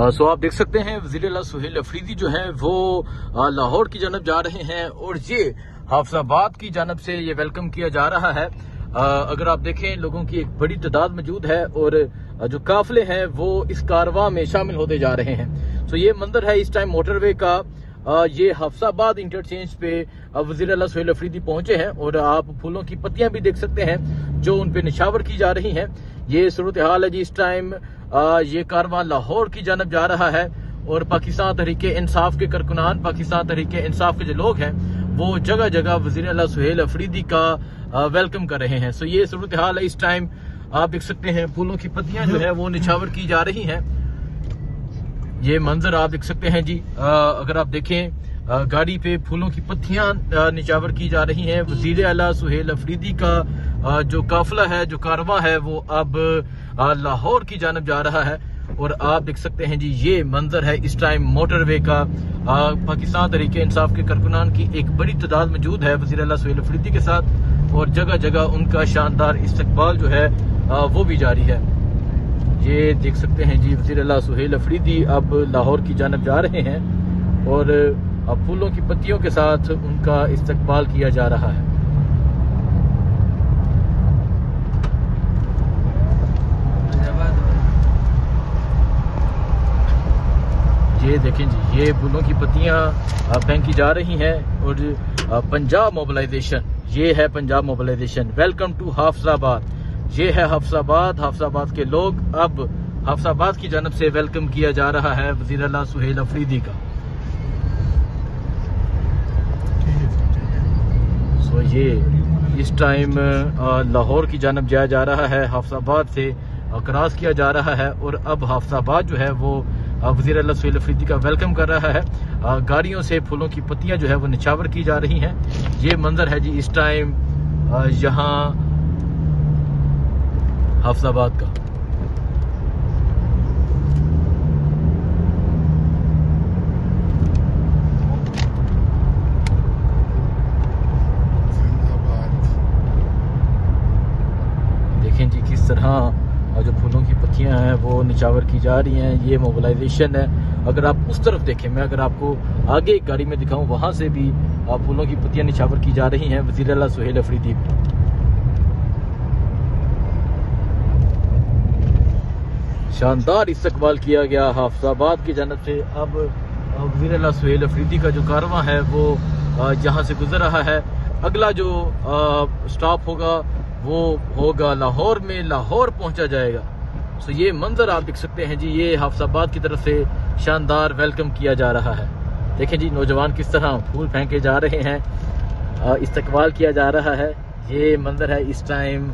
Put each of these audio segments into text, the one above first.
सो आप देख सकते हैं वज़ीर आला सुहेल अफरीदी जो है वो लाहौर की जानब जा रहे हैं और ये हाफिजाबाद की जानब से ये वेलकम किया जा रहा है। अगर आप देखें लोगों की एक बड़ी तादाद मौजूद है और जो काफिले हैं वो इस कारवां में शामिल होते जा रहे हैं। तो ये मंजर है इस टाइम मोटरवे का। ये हाफिजाबाद इंटरचेंज पे वज़ीर आला सुहेल अफरीदी पहुंचे हैं और आप फूलों की पत्तियां भी देख सकते हैं जो उन पे निशावर की जा रही हैं। ये सूरत हाल है जी। इस टाइम ये कारवां लाहौर की जानब जा रहा है और पाकिस्तान तहरीके इंसाफ के कारकुनान, पाकिस्तान तहरीके इंसाफ के जो लोग हैं वो जगह जगह वज़ीर आला सुहेल अफरीदी का वेलकम कर रहे हैं। सो ये सूरत हाल है इस टाइम। आप देख सकते हैं फूलों की पत्तियां जो है वो निछावर की जा रही हैं। ये मंजर आप देख सकते हैं जी। अगर आप देखें गाड़ी पे फूलों की पत्तियां निछावर की जा रही हैं। वज़ीर आला सुहेल अफरीदी का जो काफिला है, जो कारवां है वो अब लाहौर की जानब जा रहा है और आप देख सकते हैं जी ये मंजर है इस टाइम मोटरवे का। पाकिस्तान तहरीके इंसाफ के कारकुनान की एक बड़ी तादाद मौजूद है वज़ीर आला सुहेल अफरीदी के साथ और जगह जगह उनका शानदार इस्तकबाल जो है वो भी जारी है। ये देख सकते हैं जी वज़ीर आला सुहेल अफरीदी अब लाहौर की जानब जा रहे हैं और अब फूलों की पत्तियों के साथ उनका इस्तकबाल किया जा रहा है। ये देखें जी ये फूलों की पत्तियां फेंकी जा रही हैं और पंजाब मोबिलाइजेशन, ये है Punjab mobilisation. Welcome to Hafizabad. ये है हाफिजाबाद। हाफिजाबाद के लोग अब हाफिजाबाद की जानब से वेलकम किया जा रहा है वज़ीर आला सुहेल अफरीदी का। सो ये इस टाइम लाहौर की जानब जाया जा रहा है, हाफिजाबाद से क्रॉस किया जा रहा है और अब हाफिजाबाद जो है वो वज़ीर आला सुहेल अफरीदी का वेलकम कर रहा है। गाड़ियों से फूलों की पत्तियां जो है वो निछावर की जा रही हैं। ये मंजर है जी इस टाइम यहाँ हाफिजाबाद का। देखें जी किस तरह जो फूलों की पत्तियां हैं वो निछावर की जा रही हैं। ये मोबिलाइजेशन है। अगर आप उस तरफ देखें, मैं अगर आपको आगे एक गाड़ी में दिखाऊं, वहां से भी फूलों की पत्तियां निछावर की जा रही हैं वज़ीर आला सुहेल अफरीदी को। शानदार इस्तकबाल किया गया हाफिजाबाद की जानब से। अब वज़ीर आला सुहेल अफरीदी का जो कारवां है वो यहाँ से गुजर रहा है। अगला जो स्टॉप होगा वो होगा लाहौर में, लाहौर पहुंचा जाएगा। सो ये मंजर आप देख सकते हैं जी। ये हाफिजाबाद की तरफ से शानदार वेलकम किया जा रहा है। देखें जी नौजवान किस तरह फूल फेंके जा रहे हैं, इस्तकबाल किया जा रहा है। ये मंजर है इस टाइम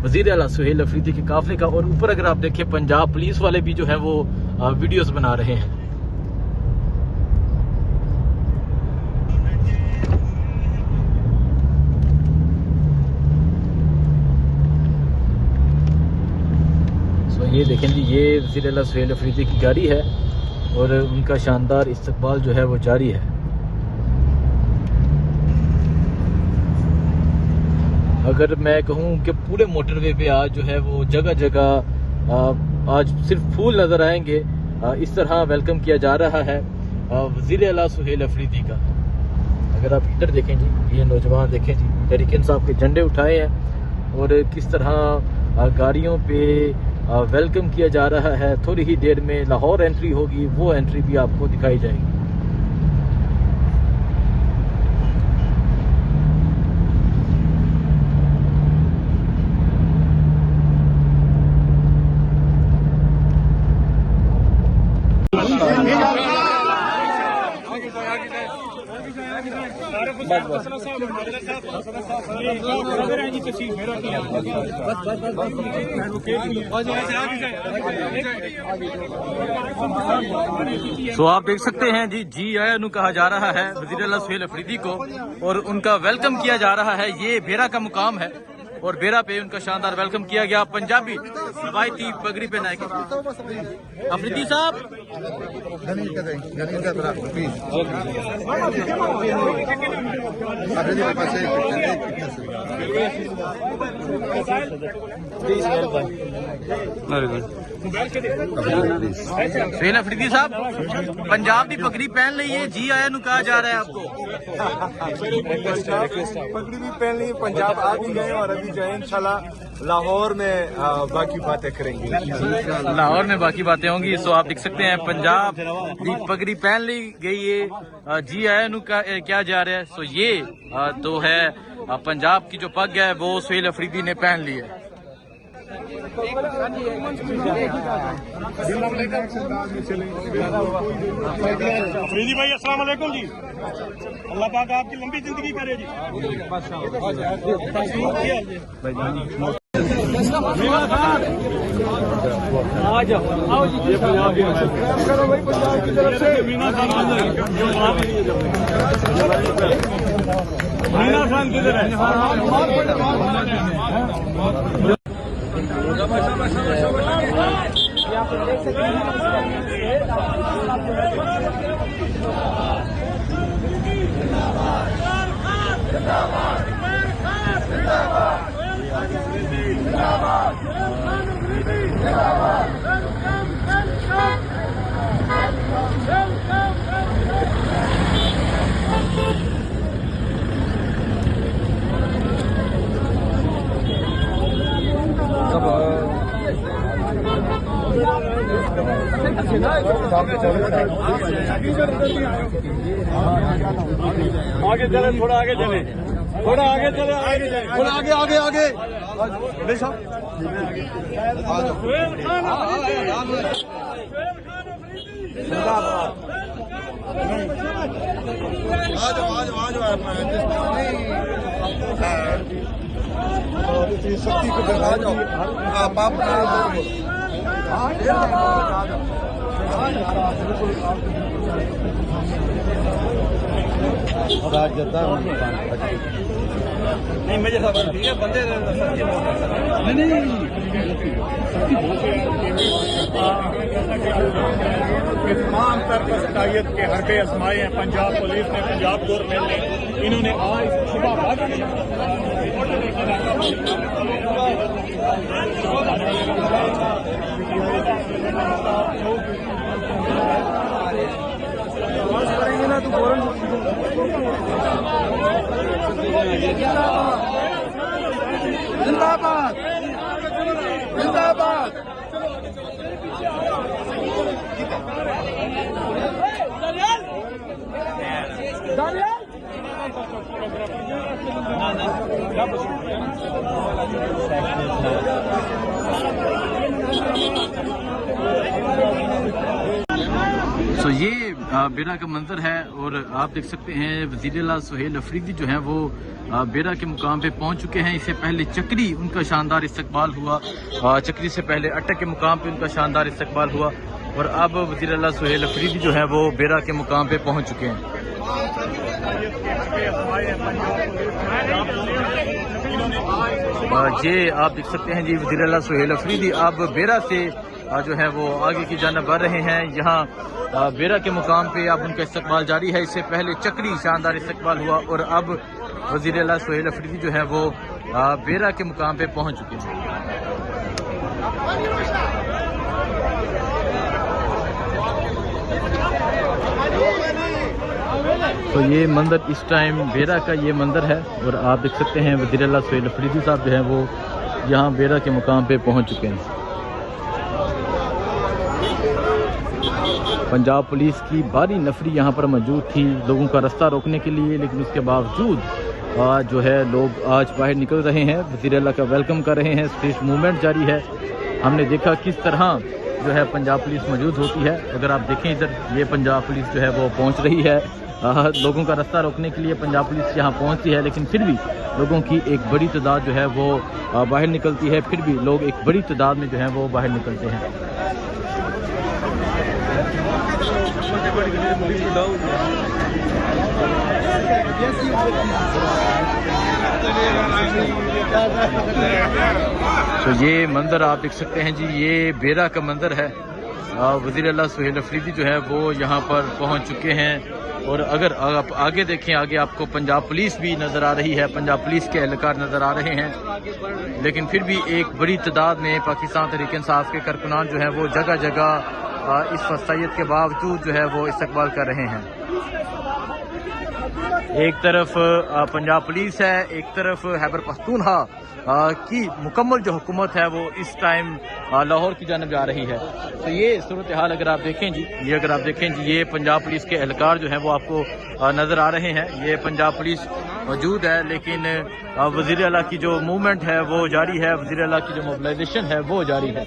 वज़ीर आला सुहेल अफरीदी के काफिले का। और ऊपर अगर आप देखें पंजाब पुलिस वाले भी जो है वो वीडियोस बना रहे हैं। सो ये देखें जी ये वज़ीर आला सुहेल अफरीदी की गाड़ी है और उनका शानदार इस्तकबाल जो है वो जारी है। अगर मैं कहूँ कि पूरे मोटरवे पे आज जो है वो जगह जगह आज सिर्फ फूल नजर आएंगे। इस तरह वेलकम किया जा रहा है वज़ीर आला सुहेल अफरीदी का। अगर आप इधर देखें जी ये नौजवान देखें जी तहरीक इंसाफ के झंडे उठाए हैं और किस तरह गाड़ियों पे वेलकम किया जा रहा है। थोड़ी ही देर में लाहौर एंट्री होगी, वो एंट्री भी आपको दिखाई जाएगी। सो आप देख सकते हैं जी आया नु कहा जा रहा है वज़ीर आला सुहेल अफरीदी को और उनका वेलकम किया जा रहा है। ये बेरा का मुकाम है और बेरा पे उनका शानदार वेलकम किया गया। पंजाबी रवायती पगड़ी पहना के अफरीदी साहब Very good. सुहेल अफरीदी साहब, पंजाब की पगड़ी पहन ली है, जी आया कहा जा रहा है आपको? पगड़ी भी पहन ली, पंजाब आ भी गए और अभी जो है इंशाल्लाह लाहौर में बाकी बातें करेंगे। लाहौर में बाकी बातें होंगी। सो आप देख सकते हैं पंजाब की पगड़ी पहन ली गई है, जी आया क्या जा रहा है। सो ये तो है पंजाब की जो पग है वो सुहेल अफरीदी ने पहन ली है। अफरीदी भाई अस्सलाम वालेकुम जी, अल्लाह पाक आपकी लंबी जिंदगी करे जी। आ जाओ, आओ जी, ये पंजाब की करो भाई, पंजाब की तरफ से मीना खान किधर है? आगे चले, थोड़ा आगे चले, थोड़ा आगे चले, आगे चले, थोड़ा आगे आगे आगे शक्ति को बढ़ा जाओ आप नहीं मुझे सब ठीक है बंदे नहीं तमाम तर शकायत के हरबे आजमाए हैं पंजाब पुलिस ने, पंजाब गवर्नमेंट ने, इन्होंने आज सुबह करेंगे ना तो जिंदाबाद जिंदाबाद। सो ये बेरा का मंजर है और आप देख सकते हैं वज़ीर-ए-आला सुहेल अफरीदी जो हैं वो बेरा के मुकाम पे पहुंच चुके हैं। इससे पहले चक्री उनका शानदार इस्तकबाल हुआ, चक्री से पहले अटक के मुकाम पे उनका शानदार इस्तकबाल हुआ और अब वज़ीर-ए-आला सुहेल अफरीदी जो है वो बेरा के मुकाम पे पहुंच चुके हैं। ये आप देख सकते हैं जी वज़ीर-ए-आला सुहेल अफरीदी अब बेरा से जो है वो आगे की जानिब बढ़ रहे हैं। यहाँ बेरा के मुकाम पे अब उनका इस्तकबाल जारी है। इससे पहले चक्री शानदार इस्तकबाल हुआ और अब वज़ीर-ए-आला सुहेल अफरीदी जो है वो बेरा के मुकाम पे पहुंच चुके हैं। तो ये मंदिर इस टाइम बेरा का ये मंदिर है और आप देख सकते हैं वज़ीर-ए-आला सुहेल अफरीदी साहब जो हैं वो यहाँ बेरा के मुकाम पे पहुंच चुके हैं। पंजाब पुलिस की भारी नफरी यहाँ पर मौजूद थी लोगों का रास्ता रोकने के लिए, लेकिन उसके बावजूद जो है लोग आज बाहर निकल रहे हैं, वज़ीर-ए-आला का वेलकम कर रहे हैं। स्ट्रीट मूवमेंट जारी है। हमने देखा किस तरह जो है पंजाब पुलिस मौजूद होती है। अगर आप देखें इधर ये पंजाब पुलिस जो है वो पहुँच रही है, लोगों का रास्ता रोकने के लिए पंजाब पुलिस यहाँ पहुँचती है, लेकिन फिर भी लोगों की एक बड़ी तादाद जो है वो बाहर निकलती है। फिर भी लोग एक बड़ी तादाद में जो है वो बाहर निकलते हैं। तो ये मंदिर आप देख सकते हैं जी, ये बेरा का मंदिर है वज़ीर आला सुहेल अफरीदी जो है वो यहाँ पर पहुँच चुके हैं। और अगर आप आगे देखें, आगे आपको पंजाब पुलिस भी नज़र आ रही है, पंजाब पुलिस के एहलकार नज़र आ रहे हैं। लेकिन फिर भी एक बड़ी तादाद में पाकिस्तान तहरीक इंसाफ के कारकुनान जो है वो जगह जगह इस वसायत के बावजूद जो है वो इस्तकबाल कर रहे हैं। एक तरफ पंजाब पुलिस है, एक तरफ खैबर पख्तूनख्वा की मुकम्मल जो हुकूमत है वो इस टाइम लाहौर की जानब जा रही है। तो ये सूरत हाल अगर आप देखें जी, ये पंजाब पुलिस के एहलकार जो हैं वो आपको नज़र आ रहे हैं। ये पंजाब पुलिस मौजूद है, लेकिन वज़ीर आला की जो मूवमेंट है वो जारी है, वज़ीर आला की जो मोबिलाइजेशन है वो जारी है।